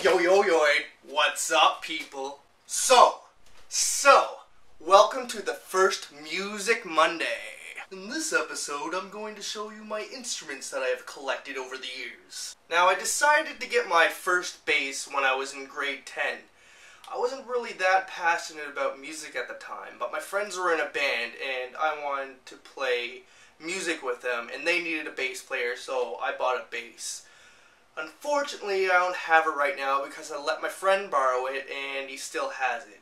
Yo, what's up, people? So, welcome to the first Music Monday. In this episode, I'm going to show you my instruments that I have collected over the years. Now, I decided to get my first bass when I was in grade 10. I wasn't really that passionate about music at the time, but my friends were in a band and I wanted to play music with them, and they needed a bass player, so I bought a bass. Unfortunately, I don't have it right now because I let my friend borrow it and he still has it.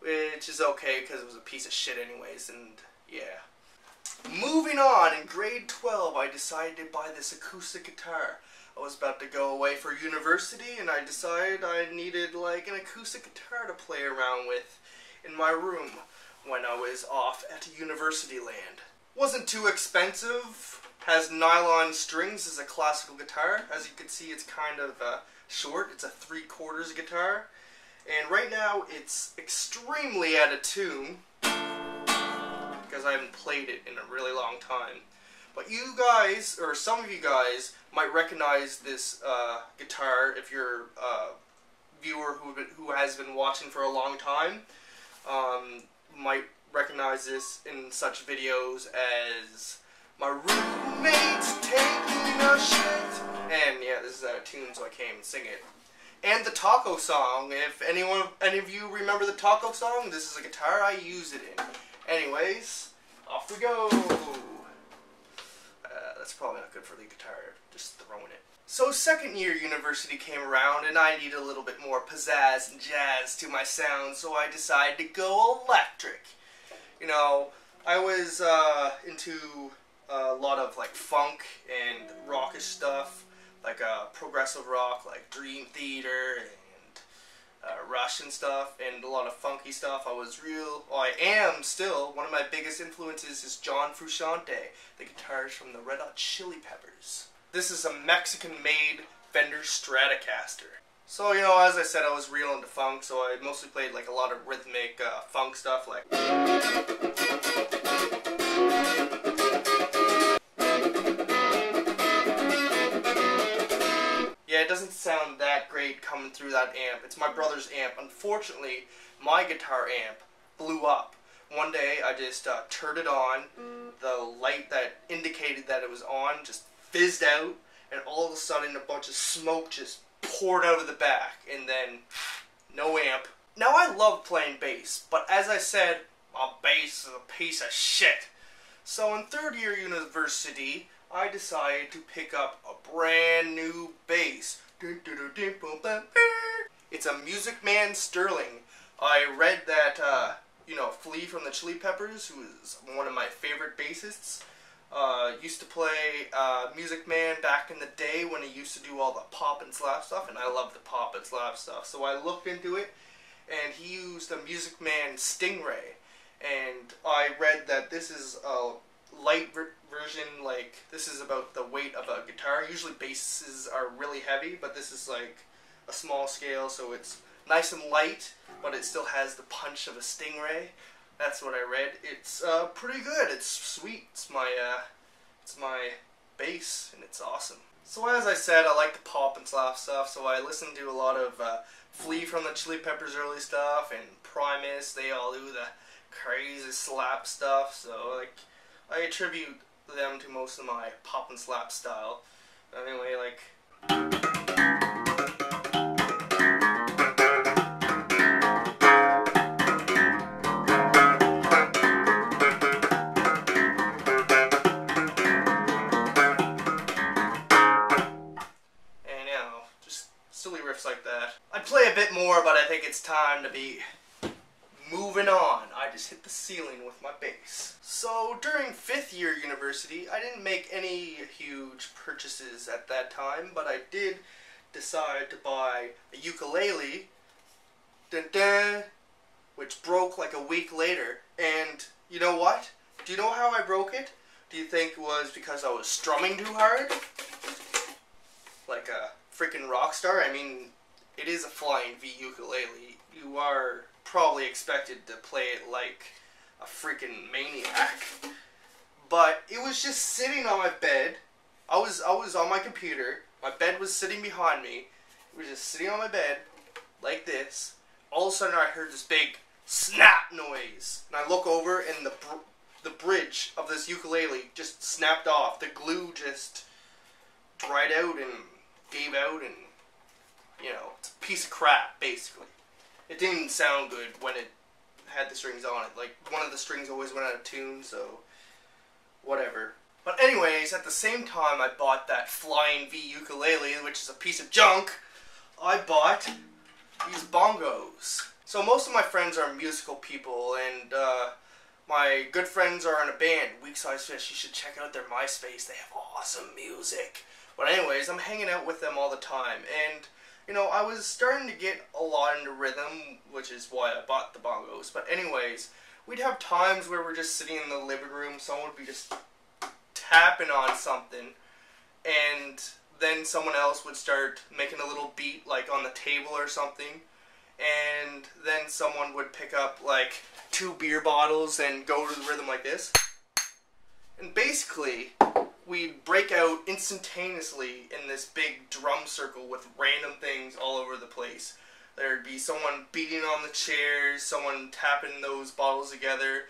Which is okay because it was a piece of shit anyways, and yeah. Moving on, in grade 12 I decided to buy this acoustic guitar. I was about to go away for university and I decided I needed like an acoustic guitar to play around with in my room when I was off at university land. Wasn't too expensive. Has nylon strings as a classical guitar. As you can see, it's kind of short. It's a 3/4 guitar. And right now, it's extremely out of tune because I haven't played it in a really long time. But you guys, or some of you guys, might recognize this guitar if you're a viewer who has been watching for a long time. Might recognize this in such videos as "My roommate's taking a shit," and yeah, this is out of tune, so I can't even sing it. And the taco song. If any of you remember the taco song, this is a guitar I use it in. Anyways, off we go. That's probably not good for the guitar. Just throwing it. So second year university came around, and I needed a little bit more pizzazz and jazz to my sound, so I decided to go electric. You know, I was into a lot of like funk and rockish stuff, like progressive rock, like Dream Theater and Rush and stuff, and a lot of funky stuff. I am still, one of my biggest influences is John Frusciante, the guitarist from the Red Hot Chili Peppers. This is a Mexican-made Fender Stratocaster. So, you know, as I said, I was real into funk, so I mostly played like a lot of rhythmic funk stuff, like yeah, it doesn't sound that great coming through that amp. It's my brother's amp. Unfortunately, my guitar amp blew up. One day, I just turned it on. The light that indicated that it was on just fizzed out, and all of a sudden, a bunch of smoke just poured out of the back, and then no amp. Now, I love playing bass, but as I said, my bass is a piece of shit. So in third year university, I decided to pick up a brand new bass. It's a Music Man Sterling. I read that, Flea from the Chili Peppers, who is one of my favorite bassists, used to play Music Man back in the day when he used to do all the pop and slap stuff, and I love the pop and slap stuff. So I looked into it, and he used a Music Man Stingray, and I read that this is a light version, like this is about the weight of a guitar. Usually basses are really heavy, but this is like a small scale, so it's nice and light, but it still has the punch of a Stingray. That's what I read. It's pretty good. It's sweet. It's my bass, and it's awesome. So as I said, I like the pop and slap stuff, so I listened to a lot of Flea from the Chili Peppers early stuff, and Primus. They all do the crazy slap stuff, so like I attribute them to most of my pop and slap style. Anyway, like silly riffs like that. I'd play a bit more, but I think it's time to be moving on. I just hit the ceiling with my bass. So during 5th year university, I didn't make any huge purchases at that time, but I did decide to buy a ukulele, which broke like a week later. And you know what? Do you know how I broke it? Do you think it was because I was strumming too hard? Like a freaking rock star? I mean, it is a flying V ukulele. You are probably expected to play it like a freaking maniac. But it was just sitting on my bed. I was on my computer. My bed was sitting behind me, was just sitting on my bed, like this. All of a sudden I heard this big snap noise. And I look over and the bridge of this ukulele just snapped off. The glue just dried out and gave out, and, you know, it's a piece of crap, basically. It didn't sound good when it had the strings on it. Like, one of the strings always went out of tune, so whatever. But anyways, at the same time I bought that Flying V ukulele, which is a piece of junk, I bought these bongos. So most of my friends are musical people, and my good friends are in a band, Weak Size Fish. You should check out their MySpace. They have awesome music. But anyways, I'm hanging out with them all the time, and you know, I was starting to get a lot into rhythm, which is why I bought the bongos. But anyways, we'd have times where we're just sitting in the living room, someone would be just tapping on something, and then someone else would start making a little beat, like on the table or something, and then someone would pick up like 2 beer bottles and go to the rhythm like this. And basically, we'd break out instantaneously in this big drum circle with random things all over the place. There'd be someone beating on the chairs, someone tapping those bottles together,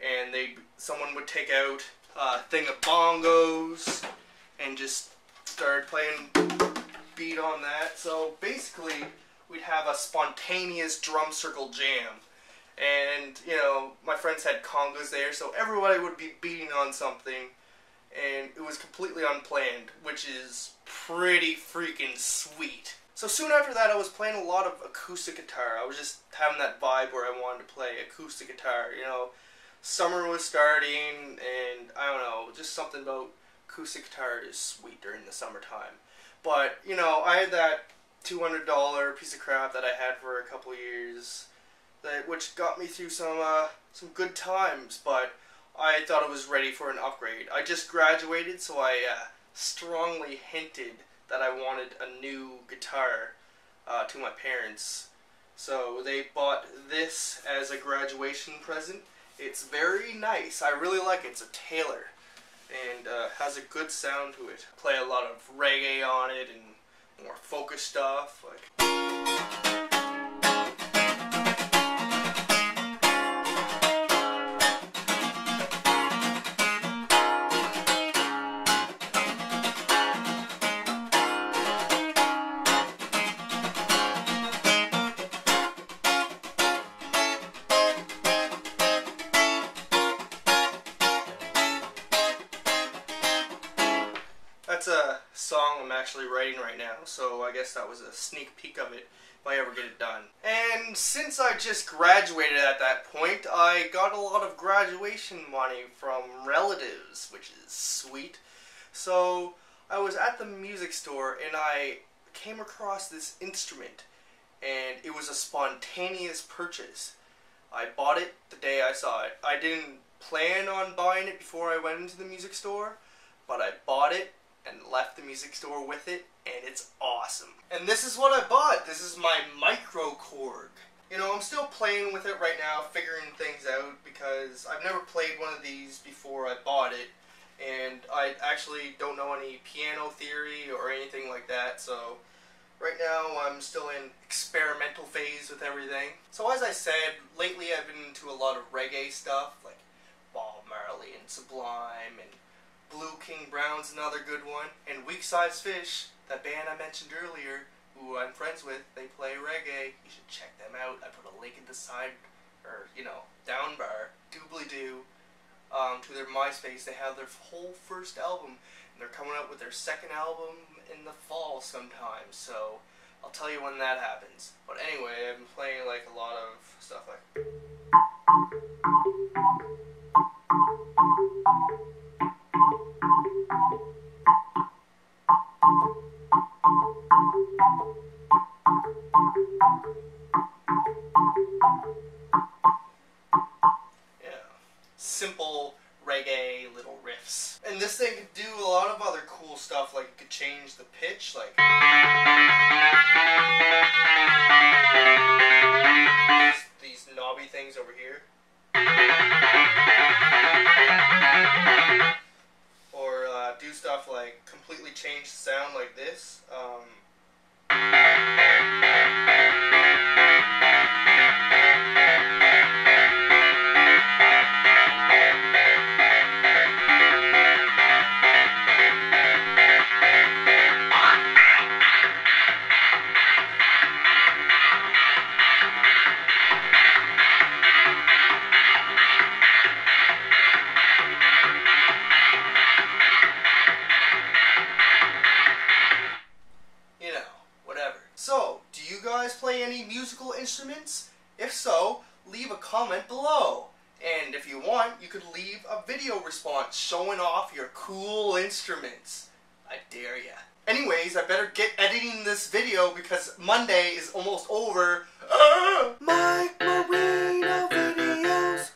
and someone would take out a thing of bongos and just start playing beat on that. So basically, we'd have a spontaneous drum circle jam. And, you know, my friends had congas there, so everybody would be beating on something, and it was completely unplanned, which is pretty freaking sweet. So soon after that, I was playing a lot of acoustic guitar. I was just having that vibe where I wanted to play acoustic guitar, you know. Summer was starting, and I don't know, just something about acoustic guitar is sweet during the summertime. But, you know, I had that $200 piece of crap that I had for a couple years, which got me through some good times, but I thought it was ready for an upgrade. I just graduated, so I strongly hinted that I wanted a new guitar to my parents. So they bought this as a graduation present. It's very nice. I really like it. It's a Taylor, and has a good sound to it. Play a lot of reggae on it and more folk stuff. That's a song I'm actually writing right now, so I guess that was a sneak peek of it if I ever get it done. And since I just graduated at that point, I got a lot of graduation money from relatives, which is sweet. So I was at the music store and I came across this instrument, and it was a spontaneous purchase. I bought it the day I saw it. I didn't plan on buying it before I went into the music store, but I bought it and left the music store with it, and it's awesome. And this is what I bought. This is my Micro Korg. You know, I'm still playing with it right now, figuring things out, because I've never played one of these before I bought it, and I actually don't know any piano theory or anything like that, so right now I'm still in experimental phase with everything. So as I said, lately I've been into a lot of reggae stuff, like Bob Marley and Sublime, and Blue King Brown's another good one, and Weak Size Fish, that band I mentioned earlier, who I'm friends with, they play reggae. You should check them out. I put a link in the side, or, you know, down bar, doobly-doo, to their MySpace. They have their whole first album, and they're coming out with their second album in the fall sometime, so I'll tell you when that happens. But anyway, I've been playing, like, a lot of stuff like... simple reggae little riffs. And this thing could do a lot of other cool stuff, like it could change the pitch, like these knobby things over here. Or do stuff like completely change the sound like this. play any musical instruments? If so, leave a comment below. And if you want, you could leave a video response showing off your cool instruments. I dare ya. Anyways, I better get editing this video because Monday is almost over. My Marino videos.